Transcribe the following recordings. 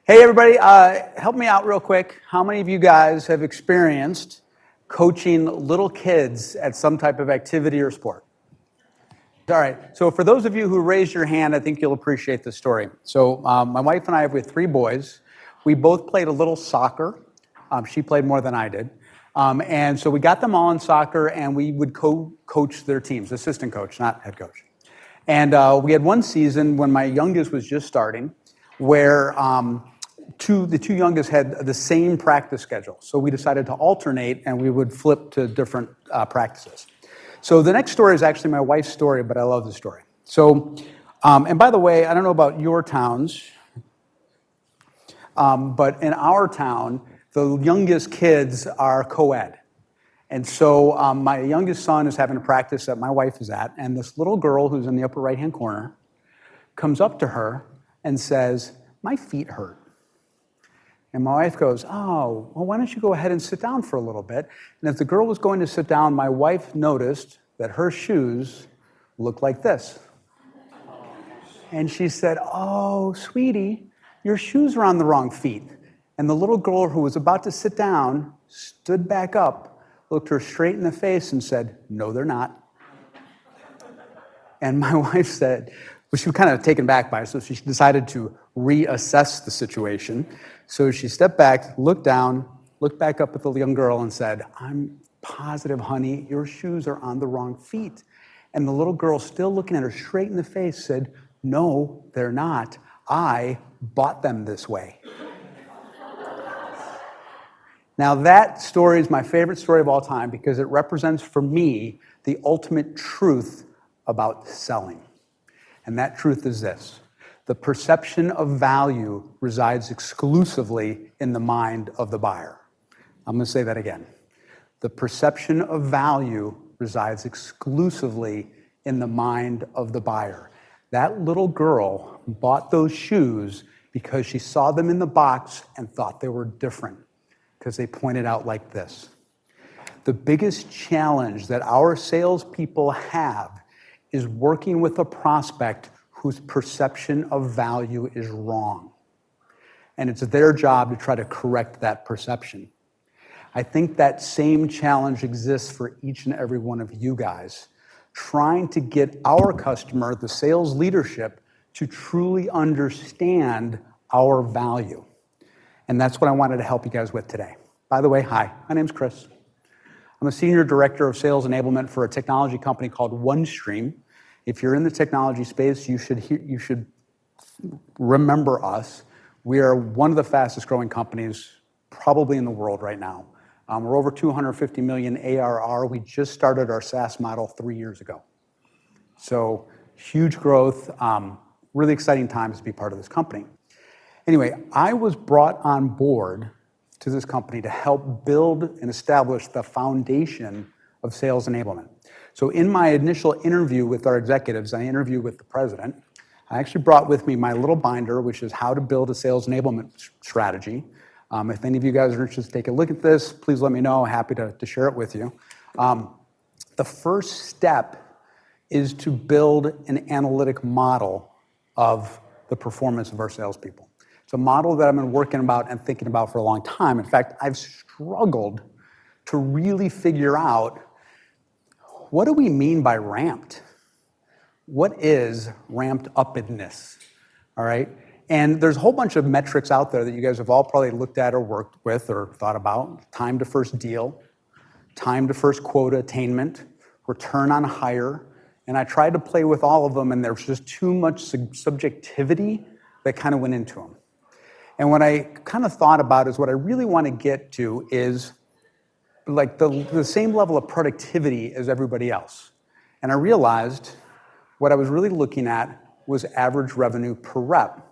Hey everybody, help me out real quick. How many of you guys have experienced coaching little kids at some type of activity or sport? All right, so for those of you who raised your hand, I think you'll appreciate this story. So my wife and I have with 3 boys. We both played a little soccer. She played more than I did. And so we got them all in soccer and we would coach their teams, assistant coach, not head coach. And we had one season when my youngest was just starting where the two youngest had the same practice schedule. So we decided to alternate and we would flip to different practices. So the next story is actually my wife's story, but I love the story. So, and by the way, I don't know about your towns, but in our town, the youngest kids are co-ed. And so my youngest son is having a practice that my wife is at, and this little girl who's in the upper right-hand corner comes up to her and says, "My feet hurt." And my wife goes, "Oh, well, why don't you go ahead and sit down for a little bit?" And as the girl was going to sit down, my wife noticed that her shoes looked like this. And she said, "Oh, sweetie, your shoes are on the wrong feet." And the little girl who was about to sit down stood back up, looked her straight in the face and said, "No, they're not." And my wife said, well, she was kind of taken back by it, so she decided to reassess the situation. So she stepped back, looked down, looked back up at the young girl and said, "I'm positive, honey, your shoes are on the wrong feet." And the little girl, still looking at her straight in the face, said, "No, they're not. I bought them this way." Now that story is my favorite story of all time because it represents for me the ultimate truth about selling. And that truth is this: the perception of value resides exclusively in the mind of the buyer. I'm going to say that again. The perception of value resides exclusively in the mind of the buyer. That little girl bought those shoes because she saw them in the box and thought they were different, because they pointed out like this. The biggest challenge that our salespeople have is working with a prospect whose perception of value is wrong. And it's their job to try to correct that perception. I think that same challenge exists for each and every one of you guys, trying to get our customer, the sales leadership, to truly understand our value. And that's what I wanted to help you guys with today. By the way, hi, my name's Chris. I'm a senior director of sales enablement for a technology company called OneStream. If you're in the technology space, you should remember us. We are one of the fastest growing companies probably in the world right now. We're over 250 million ARR. We just started our SaaS model 3 years ago. So huge growth, really exciting times to be part of this company. Anyway, I was brought on board to this company to help build and establish the foundation of sales enablement. So in my initial interview with our executives, I interviewed with the president. I actually brought with me my little binder, which is how to build a sales enablement strategy. If any of you guys are interested to take a look at this, please let me know. I'm happy to share it with you. The first step is to build an analytic model of the performance of our salespeople. It's a model that I've been working about and thinking about for a long time. In fact, I've struggled to really figure out, what do we mean by ramped? What is ramped upness? All right? And there's a whole bunch of metrics out there that you guys have all probably looked at or worked with or thought about. Time to first deal, time to first quota attainment, return on hire. And I tried to play with all of them, and there's just too much subjectivity that kind of went into them. And what I kind of thought about is what I really want to get to is like the same level of productivity as everybody else. And I realized what I was really looking at was average revenue per rep,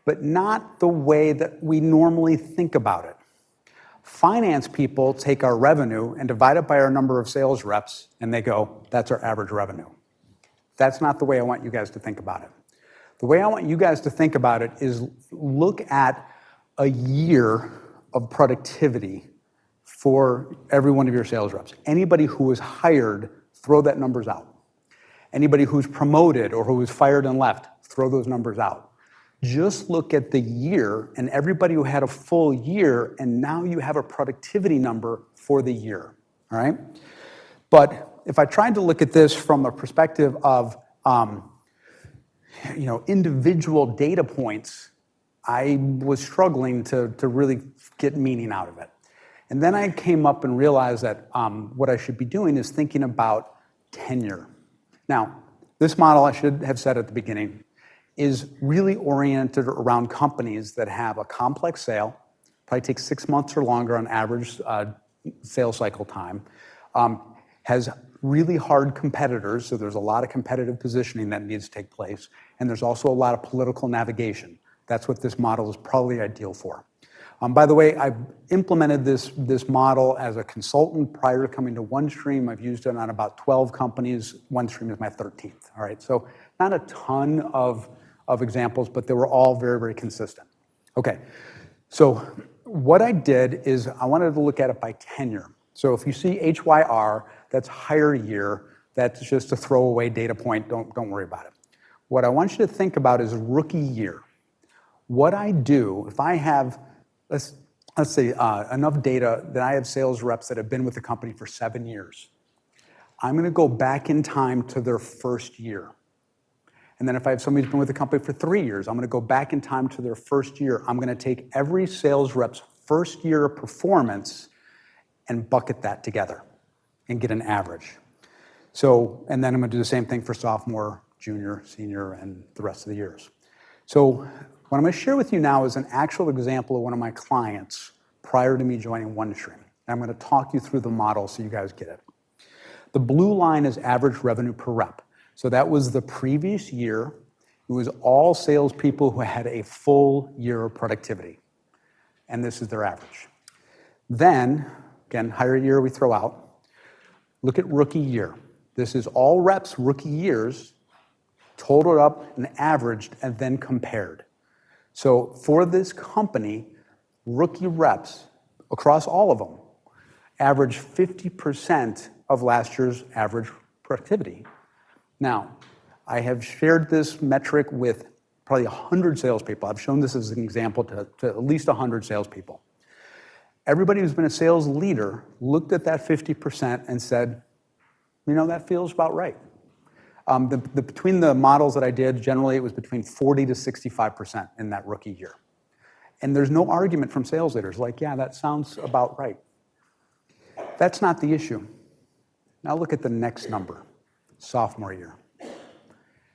but not the way that we normally think about it. Finance people take our revenue and divide it by our number of sales reps, and they go, "That's our average revenue." That's not the way I want you guys to think about it. The way I want you guys to think about it is look at a year of productivity for every one of your sales reps. Anybody who was hired, throw that numbers out. Anybody who's promoted or who was fired and left, throw those numbers out. Just look at the year and everybody who had a full year, and now you have a productivity number for the year, all right? But if I tried to look at this from a perspective of individual data points, I was struggling to really get meaning out of it. And then I came up and realized that what I should be doing is thinking about tenure. Now, this model, I should have said at the beginning, is really oriented around companies that have a complex sale, probably takes 6 months or longer on average sales cycle time, has really hard competitors, so there's a lot of competitive positioning that needs to take place, and there's also a lot of political navigation. That's what this model is probably ideal for. By the way, I've implemented this model as a consultant prior to coming to OneStream. I've used it on about 12 companies. OneStream is my 13th, all right? So not a ton of examples, but they were all very, very consistent. Okay, so what I did is I wanted to look at it by tenure. So if you see HYR, that's hire year. That's just a throwaway data point. Don't worry about it. What I want you to think about is rookie year. What I do, if I have, let's say, enough data that I have sales reps that have been with the company for 7 years, I'm going to go back in time to their first year. And then if I have somebody who's been with the company for 3 years, I'm going to go back in time to their first year. I'm going to take every sales rep's first year of performance and bucket that together and get an average. So, and then I'm going to do the same thing for sophomore, junior, senior, and the rest of the years. So what I'm going to share with you now is an actual example of one of my clients prior to me joining OneStream. I'm going to talk you through the model so you guys get it. The blue line is average revenue per rep. So that was the previous year. It was all salespeople who had a full year of productivity. And this is their average. Then, again, higher year we throw out. Look at rookie year. This is all reps' rookie years, totaled up and averaged, and then compared. So for this company, rookie reps, across all of them, average 50% of last year's average productivity. Now, I have shared this metric with probably 100 salespeople. I've shown this as an example to at least 100 salespeople. Everybody who's been a sales leader looked at that 50% and said, that feels about right. Between the models that I did, generally it was between 40 to 65% in that rookie year. And there's no argument from sales leaders like, yeah, that sounds about right. That's not the issue. Now look at the next number, sophomore year.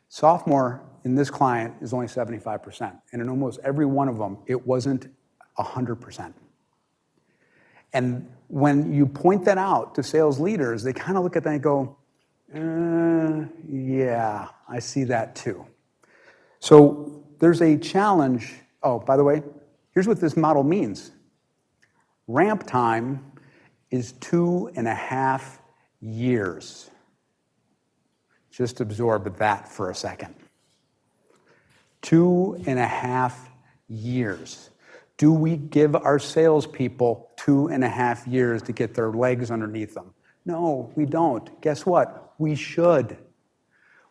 Sophomore in this client is only 75%. And in almost every one of them, it wasn't 100%. And when you point that out to sales leaders, they kind of look at that and go, yeah, I see that too. So there's a challenge. Oh, by the way, here's what this model means. Ramp time is 2.5 years. Just absorb that for a second. 2.5 years. Do we give our salespeople 2.5 years to get their legs underneath them? No, we don't. Guess what? We should.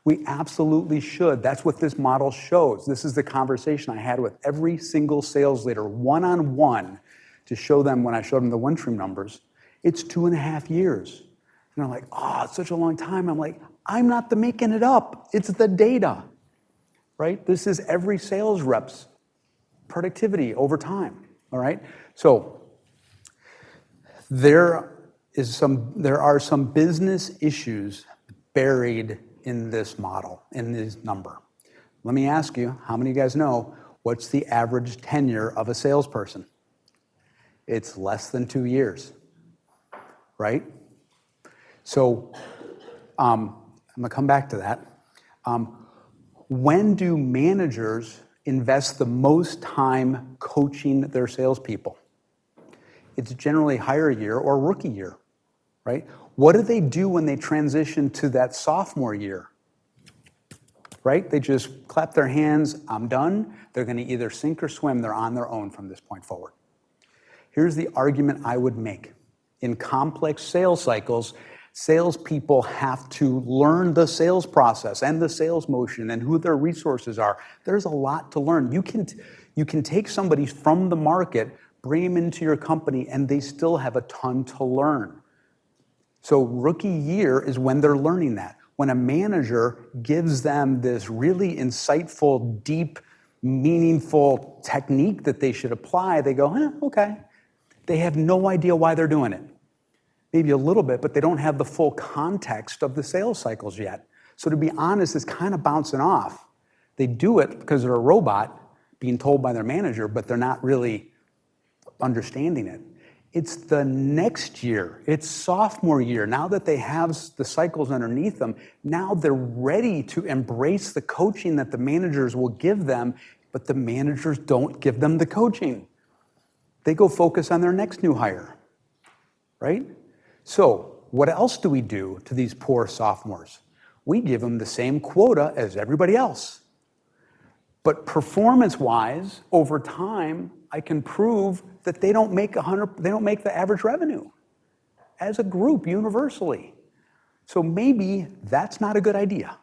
We absolutely should. That's what this model shows. This is the conversation I had with every single sales leader, one-on-one, to show them when I showed them the OneStream numbers. It's 2.5 years. And they're like, oh, it's such a long time. I'm like, I'm not making it up. It's the data, right? This is every sales rep's productivity over time, all right? So there are some business issues buried in this model, in this number. Let me ask you, how many of you guys know what's the average tenure of a salesperson? It's less than 2 years, right? So I'm going to come back to that. When do managers invest the most time coaching their salespeople? It's generally hire year or rookie year, right? What do they do when they transition to that sophomore year? Right? They just clap their hands, I'm done. They're going to either sink or swim. They're on their own from this point forward. Here's the argument I would make. In complex sales cycles, Salespeople have to learn the sales process and the sales motion and who their resources are. There's a lot to learn. You can take somebody from the market, bring them into your company, and they still have a ton to learn. So rookie year is when they're learning that. When a manager gives them this really insightful, deep, meaningful technique that they should apply, they go, okay. They have no idea why they're doing it. Maybe a little bit, but they don't have the full context of the sales cycles yet. So to be honest, it's kind of bouncing off. They do it because they're a robot being told by their manager, but they're not really understanding it. It's the next year, it's sophomore year. Now that they have the cycles underneath them, now they're ready to embrace the coaching that the managers will give them, but the managers don't give them the coaching. They go focus on their next new hire, right? So what else do we do to these poor sophomores? We give them the same quota as everybody else. But performance-wise, over time, I can prove that they don't make the average revenue as a group universally. So maybe that's not a good idea.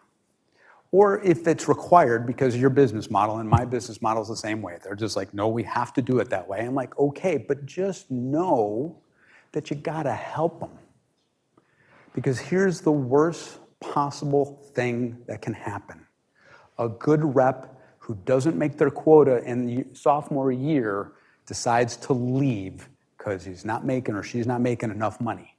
Or if it's required because of your business model, and my business model is the same way. They're just like, no, we have to do it that way. I'm like, okay, but just know that you gotta help them. Because here's the worst possible thing that can happen. A good rep who doesn't make their quota in the sophomore year decides to leave because he's not making or she's not making enough money.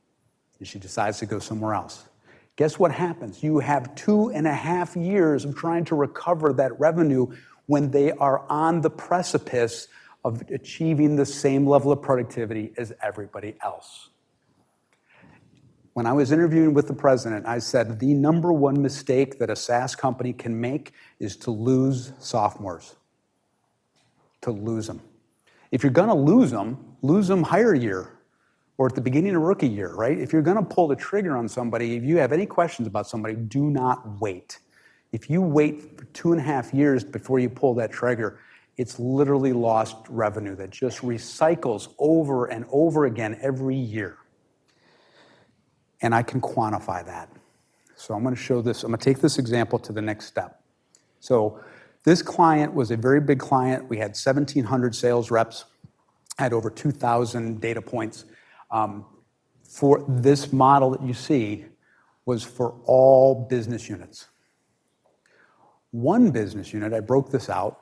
And she decides to go somewhere else. Guess what happens? You have 2.5 years of trying to recover that revenue when they are on the precipice of achieving the same level of productivity as everybody else. When I was interviewing with the president, I said the number one mistake that a SaaS company can make is to lose sophomores. To lose them. If you're gonna lose them hire year or at the beginning of rookie year, right? If you're gonna pull the trigger on somebody, if you have any questions about somebody, do not wait. If you wait for 2.5 years before you pull that trigger, it's literally lost revenue that just recycles over and over again every year. And I can quantify that. So I'm gonna show this, I'm gonna take this example to the next step. So this client was a very big client. We had 1,700 sales reps, had over 2,000 data points. For this model that you see was for all business units. One business unit, I broke this out,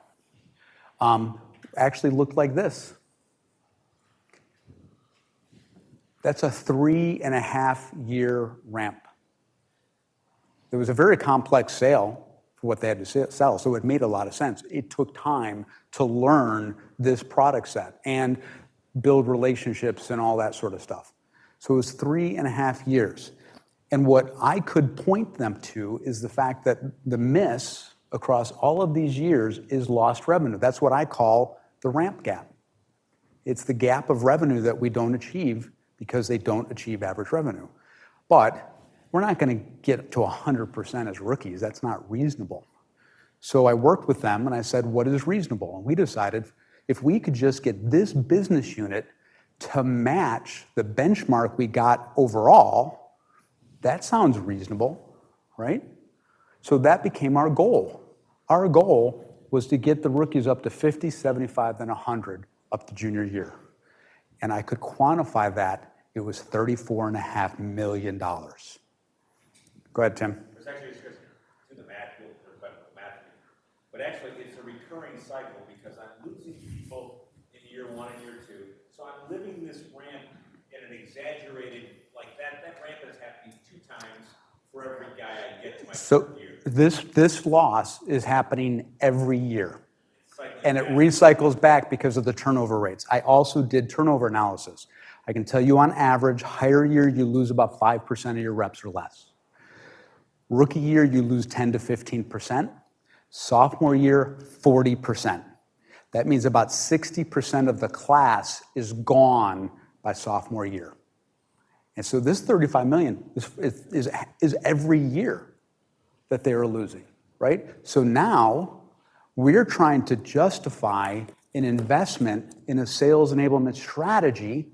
actually looked like this. That's a 3.5-year ramp. It was a very complex sale for what they had to sell, so it made a lot of sense. It took time to learn this product set and build relationships and all that sort of stuff. So it was 3.5 years. And what I could point them to is the fact that the miss across all of these years is lost revenue. That's what I call the ramp gap. It's the gap of revenue that we don't achieve because they don't achieve average revenue. But we're not gonna get to 100% as rookies. That's not reasonable. So I worked with them and I said, what is reasonable? And we decided if we could just get this business unit to match the benchmark we got overall, that sounds reasonable, right? So that became our goal. Our goal was to get the rookies up to 50, 75, and 100 up to junior year. And I could quantify that. It was $34.5 million. Go ahead, Tim. It's actually just do the math, but actually it's a recurring cycle because I'm losing people in year 1 and year 2. So I'm living this ramp in an exaggerated, like that ramp is happening 2 times for every guy I get to my third year. This loss is happening every year. And it recycles back because of the turnover rates. I also did turnover analysis. I can tell you on average, higher year, you lose about 5% of your reps or less. Rookie year, you lose 10 to 15%. Sophomore year, 40%. That means about 60% of the class is gone by sophomore year. And so this 35 million is every year that they are losing, right? So now we're trying to justify an investment in a sales enablement strategy,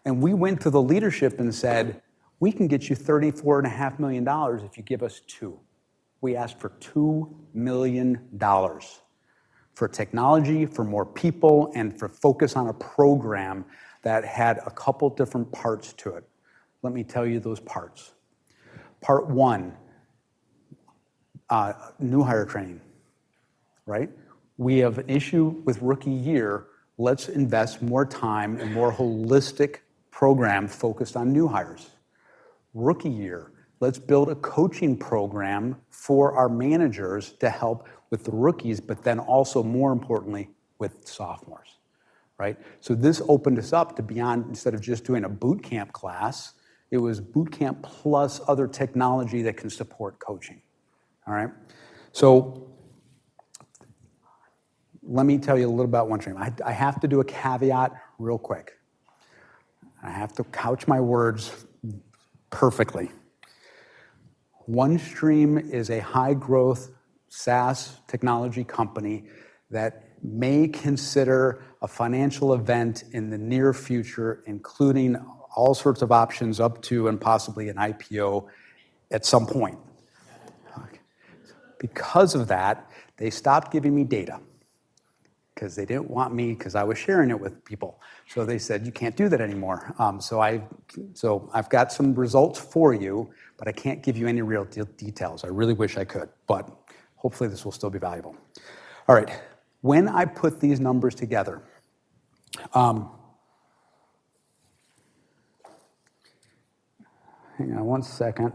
and we went to the leadership and said, We can get you $34.5 million if you give us 2. We asked for $2 million for technology, for more people, and for focus on a program that had a couple different parts to it. Let me tell you those parts. Part 1, new hire training, right? We have an issue with rookie year. Let's invest more time and more holistic program focused on new hires. Rookie year, let's build a coaching program for our managers to help with the rookies, but then also, more importantly, with sophomores, right? So this opened us up to beyond, instead of just doing a boot camp class, it was boot camp plus other technology that can support coaching, all right? So let me tell you a little about OneStream. I have to do a caveat real quick. I have to couch my words perfectly. OneStream is a high-growth SaaS technology company that may consider a financial event in the near future, including all sorts of options up to and possibly an IPO at some point. Because of that, they stopped giving me data because they didn't want me, because I was sharing it with people. So they said, you can't do that anymore. So I've got some results for you, but I can't give you any real details. I really wish I could, but hopefully this will still be valuable. All right, when I put these numbers together, hang on one second.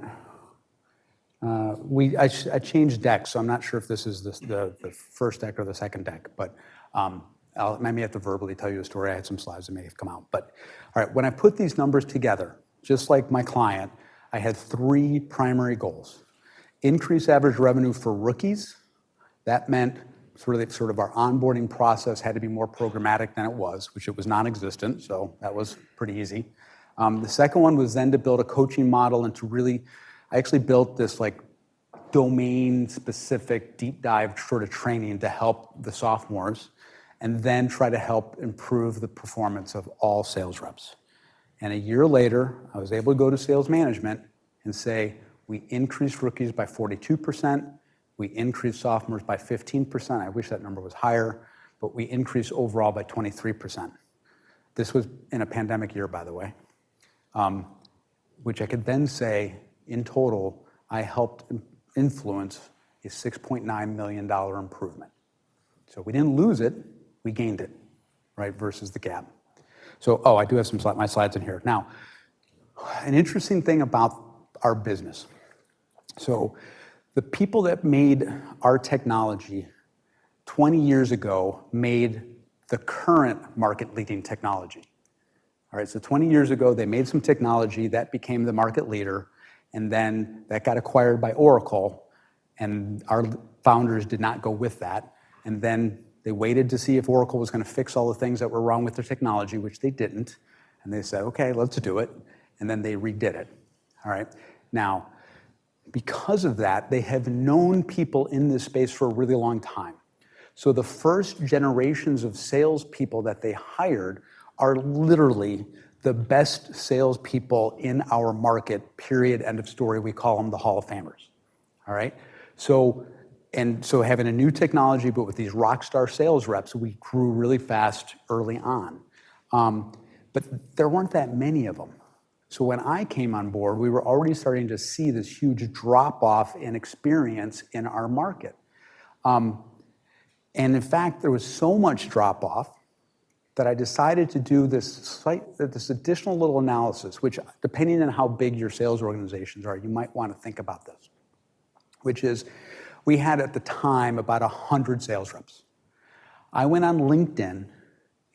I changed decks, so I'm not sure if this is the first deck or the second deck, but I may have to verbally tell you a story. I had some slides that may have come out. But all right, when I put these numbers together, just like my client, I had 3 primary goals. Increase average revenue for rookies. That meant sort of our onboarding process had to be more programmatic than it was, which it was non-existent, so that was pretty easy. The second one was then to build a coaching model and to really, I actually built this like domain-specific deep dive sort of training to help the sophomores, and then try to help improve the performance of all sales reps. And a year later, I was able to go to sales management and say, we increased rookies by 42%, we increased sophomores by 15%. I wish that number was higher, but we increased overall by 23%. This was in a pandemic year, by the way, which I could then say, in total, I helped influence a $6.9 million improvement. So we didn't lose it, we gained it, right, versus the gap. So, I do have my slides in here. Now, an interesting thing about our business. So the people that made our technology 20 years ago made the current market-leading technology. All right, so 20 years ago, they made some technology that became the market leader, and then that got acquired by Oracle, and our founders did not go with that. And then they waited to see if Oracle was going to fix all the things that were wrong with their technology, which they didn't. And they said, okay, let's do it. And then they redid it. All right. Now, because of that, they have known people in this space for a really long time. So the first generations of salespeople that they hired are literally the best salespeople in our market, period, end of story. We call them the Hall of Famers. All right. So having a new technology, but with these rock star sales reps, we grew really fast early on. But there weren't that many of them. So when I came on board, we were already starting to see this huge drop-off in experience in our market. And in fact, there was so much drop-off that I decided to do this additional little analysis, which, depending on how big your sales organizations are, you might want to think about this, which is, we had at the time about 100 sales reps. I went on LinkedIn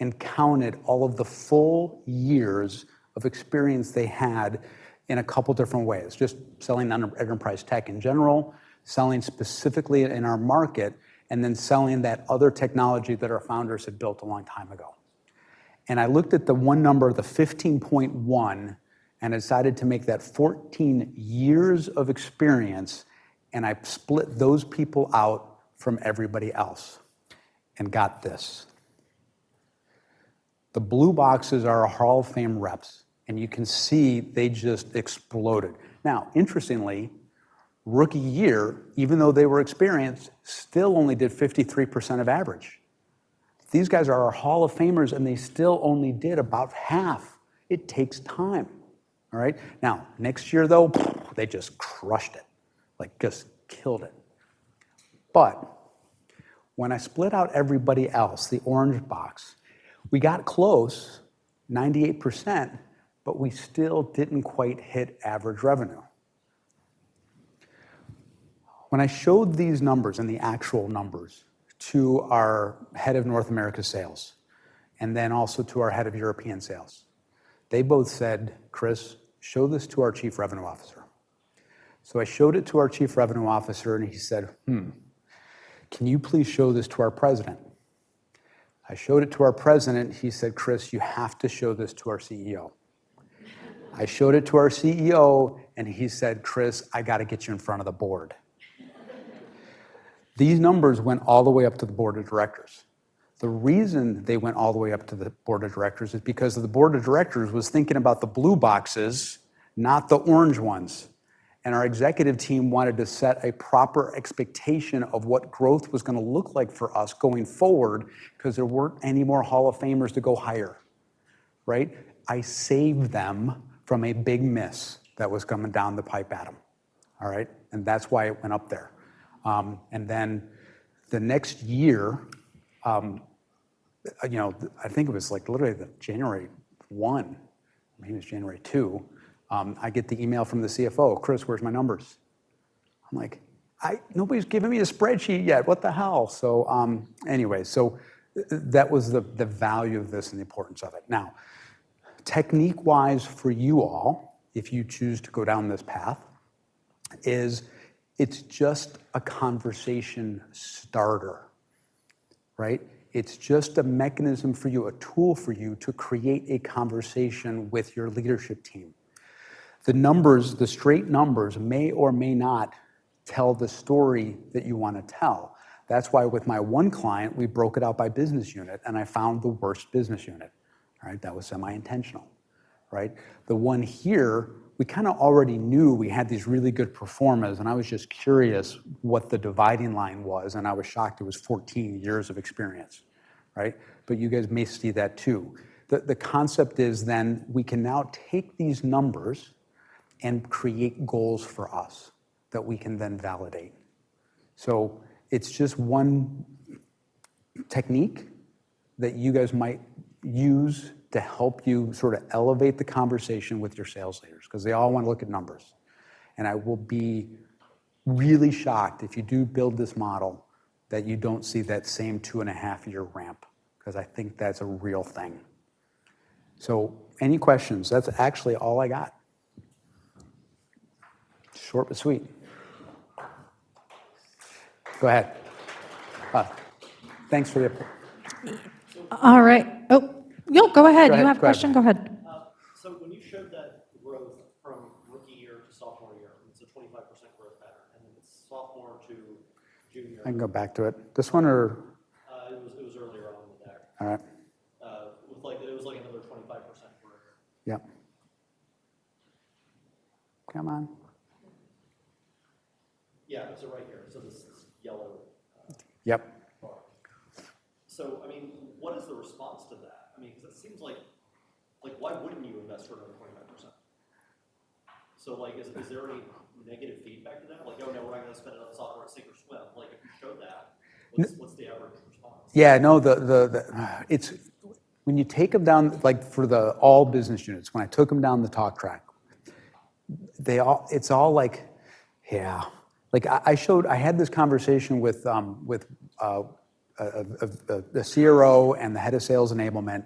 and counted all of the full years of experience they had in a couple different ways, just selling enterprise tech in general, selling specifically in our market, and then selling that other technology that our founders had built a long time ago. And I looked at the one number, the 15.1, and I decided to make that 14 years of experience, and I split those people out from everybody else and got this. The blue boxes are our Hall of Fame reps. And you can see they just exploded. Now, interestingly, rookie year, even though they were experienced, still only did 53% of average. These guys are our Hall of Famers, and they still only did about half. It takes time, all right? Now, next year, though, they just crushed it, like just killed it. But when I split out everybody else, the orange box, we got close, 98%, but we still didn't quite hit average revenue. When I showed these numbers and the actual numbers to our head of North America sales, and then also to our head of European sales, they both said, Chris, show this to our chief revenue officer. So I showed it to our chief revenue officer, and he said, can you please show this to our president? I showed it to our president. He said, Chris, you have to show this to our CEO. I showed it to our CEO, and he said, Chris, I got to get you in front of the board. These numbers went all the way up to the board of directors. The reason they went all the way up to the board of directors is because the board of directors was thinking about the blue boxes, not the orange ones. And our executive team wanted to set a proper expectation of what growth was going to look like for us going forward, because there weren't any more Hall of Famers to go higher, right? I saved them from a big miss that was coming down the pipe at them, all right? And that's why it went up there. And then the next year, I think it was like literally the January 1, maybe it was January 2, I get the email from the CFO, Chris, where's my numbers? I'm like, nobody's given me a spreadsheet yet, what the hell? So anyway, so that was the value of this and the importance of it. Now, technique-wise for you all, if you choose to go down this path, is it's just a conversation starter, right? It's just a mechanism for you, a tool for you to create a conversation with your leadership team. The numbers, the straight numbers, may or may not tell the story that you want to tell. That's why with my one client, we broke it out by business unit, and I found the worst business unit, right? That was semi-intentional, right? The one here, we kind of already knew we had these really good performers, and I was just curious what the dividing line was, and I was shocked it was 14 years of experience, right? But you guys may see that too. The concept is then we can now take these numbers and create goals for us that we can then validate. So it's just one technique that you guys might use to help you sort of elevate the conversation with your sales leaders, because they all want to look at numbers. And I will be really shocked if you do build this model that you don't see that same 2.5-year ramp, because I think that's a real thing. So any questions? That's actually all I got. Short but sweet. Go ahead. Thanks for the... All right. Oh, yo, go ahead. Go ahead, You have a go ahead. question? Go ahead. So when you showed that growth from rookie year to sophomore year, it's a 25% growth pattern, and then it's sophomore to junior. I can go back to it. This one or... It was earlier on in the deck. All right. It was like another 25% growth. Yep. Come on. Yeah, it's right here. So this yellow Yep. bar. So, I mean, what is the response to that? I mean, because it seems like why wouldn't you invest for another 25%? So, like, is there any negative feedback to that? Like, oh, no, we're not going to spend it on software at sink or swim. Like, if you showed that, what's the average response? Yeah, no, it's, when you take them down, like for the all business units, when I took them down the talk track, it's all like, yeah. Like I had this conversation with the CRO and the head of sales enablement,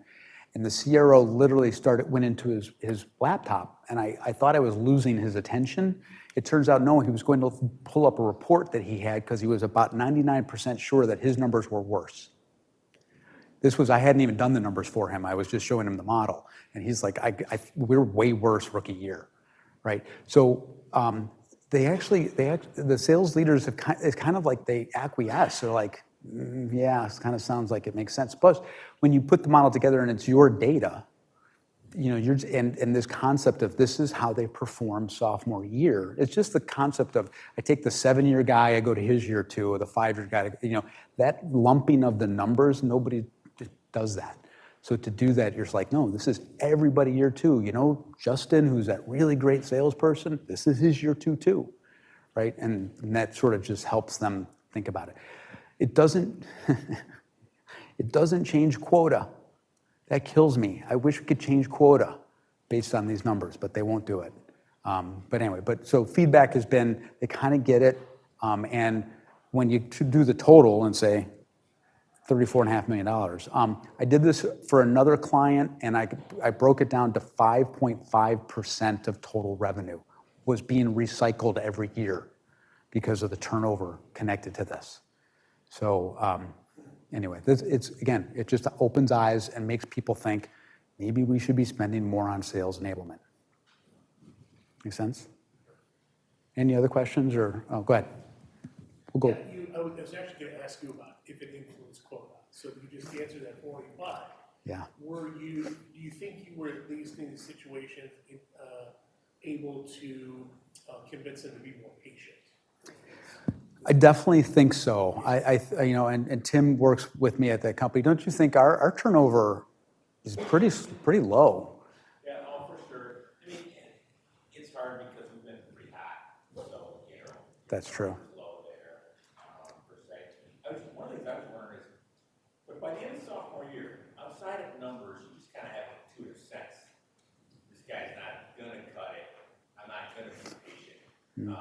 and the CRO literally went into his laptop, and I thought I was losing his attention. It turns out, no, he was going to pull up a report that he had because he was about 99% sure that his numbers were worse. I hadn't even done the numbers for him. I was just showing him the model. And he's like, we're way worse rookie year, right? So the sales leaders it's kind of like they acquiesce. They're like, yeah, it kind of sounds like it makes sense. Plus, when you put the model together and it's your data, and this concept of this is how they perform sophomore year. It's just the concept of I take the 7-year guy, I go to his year 2, or the 5-year guy. That lumping of the numbers, nobody just does that. So to do that, you're just like, no, this is everybody year 2. Justin, who's that really great salesperson, this is his year 2 too, right? And that sort of just helps them think about it. It doesn't change quota. That kills me. I wish we could change quota based on these numbers, but they won't do it. But anyway, so feedback has been, they kind of get it. And when you do the total and say $34.5 million, I did this for another client, and I broke it down to 5.5% of total revenue was being recycled every year because of the turnover connected to this. So anyway, it just opens eyes and makes people think maybe we should be spending more on sales enablement. Make sense? Any other questions or, go ahead. We'll go. I was actually going to ask you about if it influenced quota. So you just answered that for me, but Yeah. do you think you were at least in the situation able to convince them to be more patient? I definitely think so. And Tim works with me at that company. Don't you think our turnover is pretty low? Yeah, no, for sure. I mean, it's hard because we've been pretty hot, so, That's true. low there, per se. One of the things I was wondering is, but by the end of sophomore year, outside of numbers, you just kind of have an intuitive sense. This guy's not gonna cut it. I'm not gonna be patient. So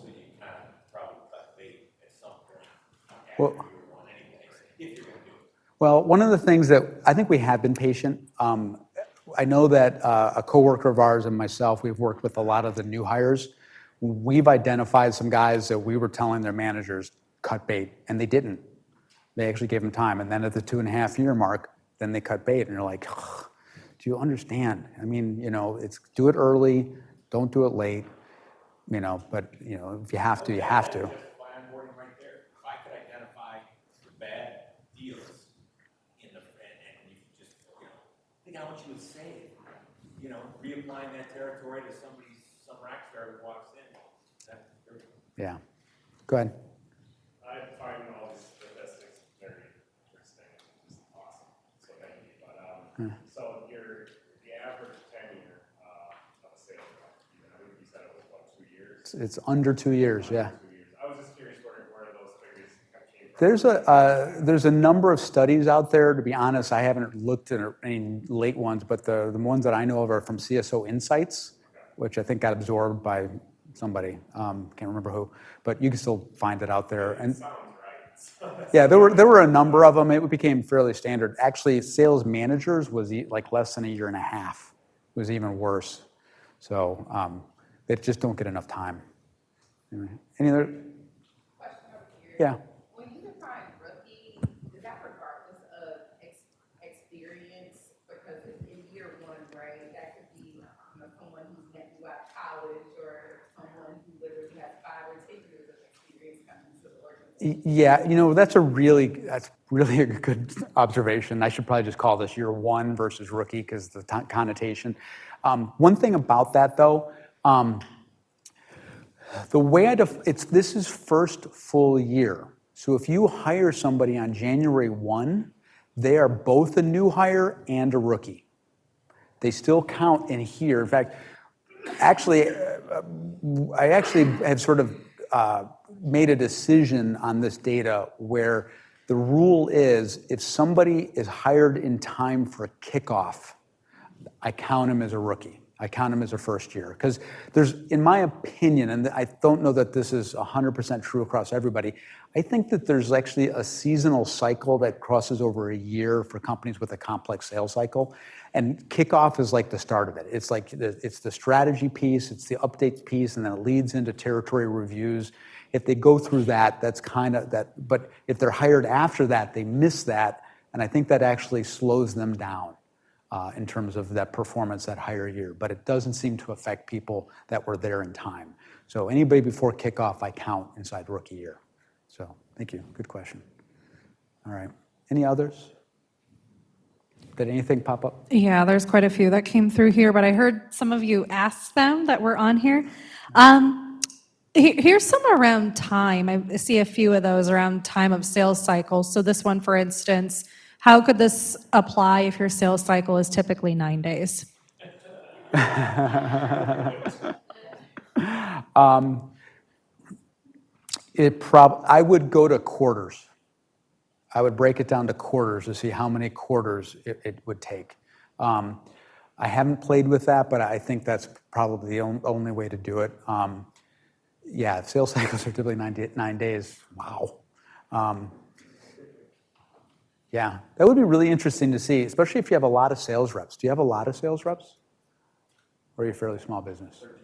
you kind of probably cut bait at some point after Well- year 1 anyways, if you're gonna do it. Well, one of the things that I think we have been patient. I know that a coworker of ours and myself, we've worked with a lot of the new hires. We've identified some guys that we were telling their managers cut bait, and they didn't. They actually gave them time, and then at the 2.5-year mark, then they cut bait, and you're like, ugh, do you understand? I mean, it's do it early, don't do it late. But if you have to, you have to. Justify onboarding right there. If I could identify the bad deals in the, and you could just, think how much you would save, reapplying that territory to some rock star who walks in. Yeah. Go ahead. I find all these statistics very interesting, just awesome. So thank you. But so the average tenure of a sales rep, I think you said it was what, 2 years? It's under 2 years, yeah. 2 years. I was just curious where those figures came from. There's a number of studies out there. To be honest, I haven't looked at any late ones, but the ones that I know of are from CSO Insights, which I think got absorbed by somebody. Can't remember who, but you can still find it out there. And Sounds right. yeah, there were a number of them. It became fairly standard. Actually, sales managers was like less than 1.5 years. It was even worse. So they just don't get enough time. Anyway, any other? Question over here. Yeah. When you define rookie, is that regardless of experience? Because in year 1, right, that could be someone who's net new out of college or someone who literally has 5 or 10 years of experience coming to the organization. Yeah, that's really a good observation. I should probably just call this year 1 versus rookie because the connotation. One thing about that though, the way this is first full year. So if you hire somebody on January 1, they are both a new hire and a rookie. They still count in here. In fact, I actually have sort of made a decision on this data where the rule is if somebody is hired in time for kickoff, I count him as a rookie. I count him as a first year. Because there's, in my opinion, and I don't know that this is 100% true across everybody, I think that there's actually a seasonal cycle that crosses over a year for companies with a complex sales cycle. And kickoff is like the start of it. It's like it's the strategy piece, it's the updates piece, and then it leads into territory reviews. If they go through that, that's kind of that. But if they're hired after that, they miss that. And I think that actually slows them down in terms of that performance that higher year. But it doesn't seem to affect people that were there in time. So anybody before kickoff, I count inside rookie year. So thank you. Good question. All right. Any others? Did anything pop up? Yeah, there's quite a few that came through here, but I heard some of you ask them that were on here. Here's some around time. I see a few of those around time of sales cycle. So this one, for instance, how could this apply if your sales cycle is typically 9 days? I would go to quarters. I would break it down to quarters to see how many quarters it would take. I haven't played with that, but I think that's probably the only way to do it. Yeah, sales cycles are typically 9 days. Wow. Yeah, that would be really interesting to see, especially if you have a lot of sales reps. Do you have a lot of sales reps? Or are you a fairly small business? 13.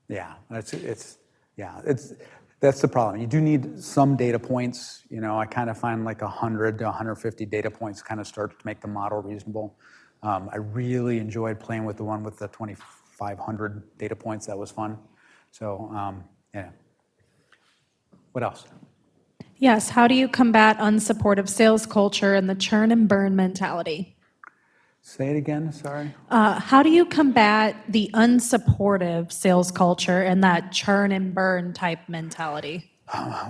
Yeah, that's the problem. You do need some data points. You know, I kind of find like 100 to 150 data points kind of start to make the model reasonable. I really enjoyed playing with the one with the 2,500 data points. That was fun. So, yeah. What else? Yes, how do you combat unsupportive sales culture and the churn and burn mentality? Say it again, sorry. How do you combat the unsupportive sales culture and that churn and burn type mentality?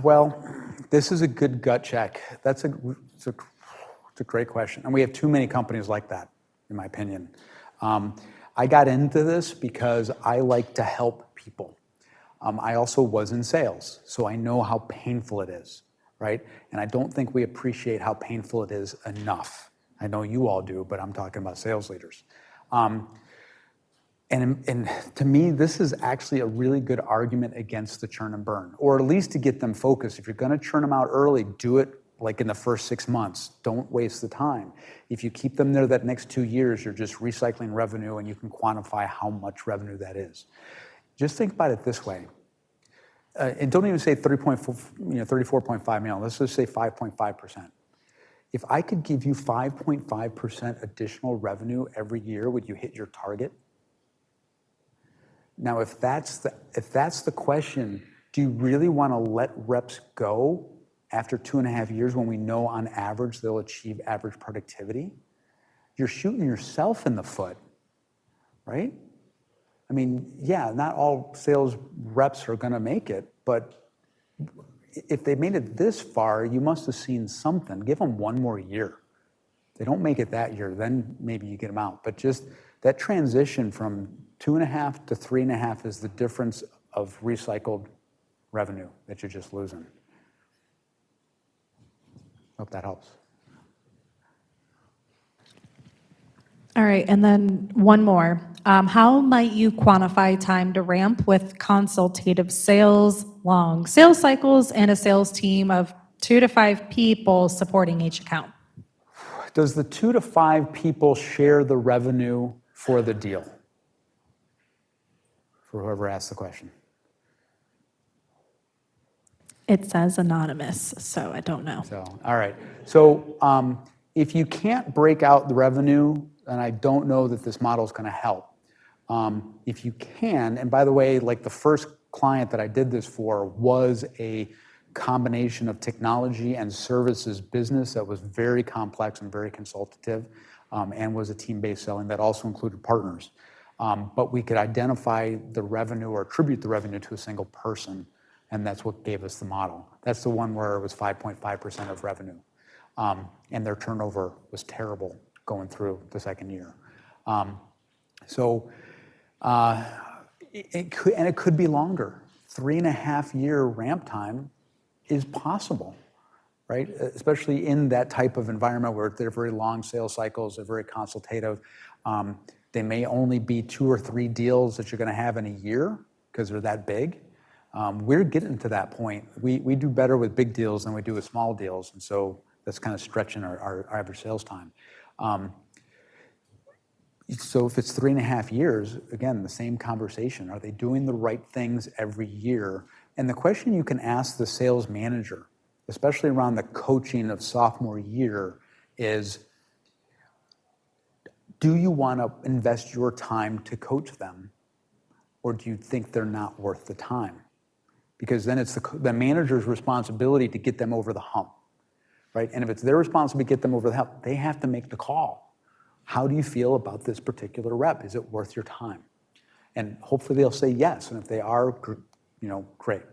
Well, this is a good gut check. It's a great question. And we have too many companies like that, in my opinion. I got into this because I like to help people. I also was in sales, so I know how painful it is, right? And I don't think we appreciate how painful it is enough. I know you all do, but I'm talking about sales leaders. And to me, this is actually a really good argument against the churn and burn, or at least to get them focused. If you're going to churn them out early, do it like in the first 6 months. Don't waste the time. If you keep them there that next 2 years, you're just recycling revenue, and you can quantify how much revenue that is. Just think about it this way. And don't even say 34.5 million. Let's just say 5.5%. If I could give you 5.5% additional revenue every year, would you hit your target? Now, if that's the question, do you really want to let reps go after 2.5 years when we know on average they'll achieve average productivity? You're shooting yourself in the foot, right? I mean, yeah, not all sales reps are going to make it, but if they made it this far, you must have seen something. Give them 1 more year. If they don't make it that year, then maybe you get them out. But just that transition from 2.5 to 3.5 is the difference of recycled revenue that you're just losing. Hope that helps. All right, and then one more. How might you quantify time to ramp with consultative sales, long sales cycles, and a sales team of 2 to 5 people supporting each account? Does the 2 to 5 people share the revenue for the deal? For whoever asked the question. It says anonymous, so I don't know. So, all right. So if you can't break out the revenue, then I don't know that this model is going to help. If you can, and by the way, like the first client that I did this for was a combination of technology and services business that was very complex and very consultative, and was a team-based selling that also included partners. But we could identify the revenue or attribute the revenue to a single person, and that's what gave us the model. That's the one where it was 5.5% of revenue. And their turnover was terrible going through the second year. It could be longer. 3.5-year ramp time is possible, right? Especially in that type of environment where they're very long sales cycles, they're very consultative. They may only be 2 or 3 deals that you're going to have in a year because they're that big. We're getting to that point. We do better with big deals than we do with small deals, and so that's kind of stretching our average sales time. So if it's 3.5 years, again, the same conversation. Are they doing the right things every year? And the question you can ask the sales manager, especially around the coaching of sophomore year, is, do you want to invest your time to coach them, or do you think they're not worth the time? Because then it's the manager's responsibility to get them over the hump, right? And if it's their responsibility to get them over the hump, they have to make the call. how do you feel about this particular rep? Is it worth your time? And hopefully they'll say yes, and if they are, great.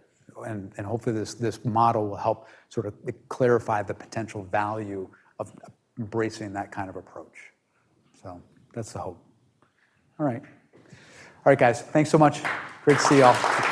And hopefully this model will help sort of clarify the potential value of embracing that kind of approach. So that's the hope. All right, guys, thanks so much. Great to see y'all.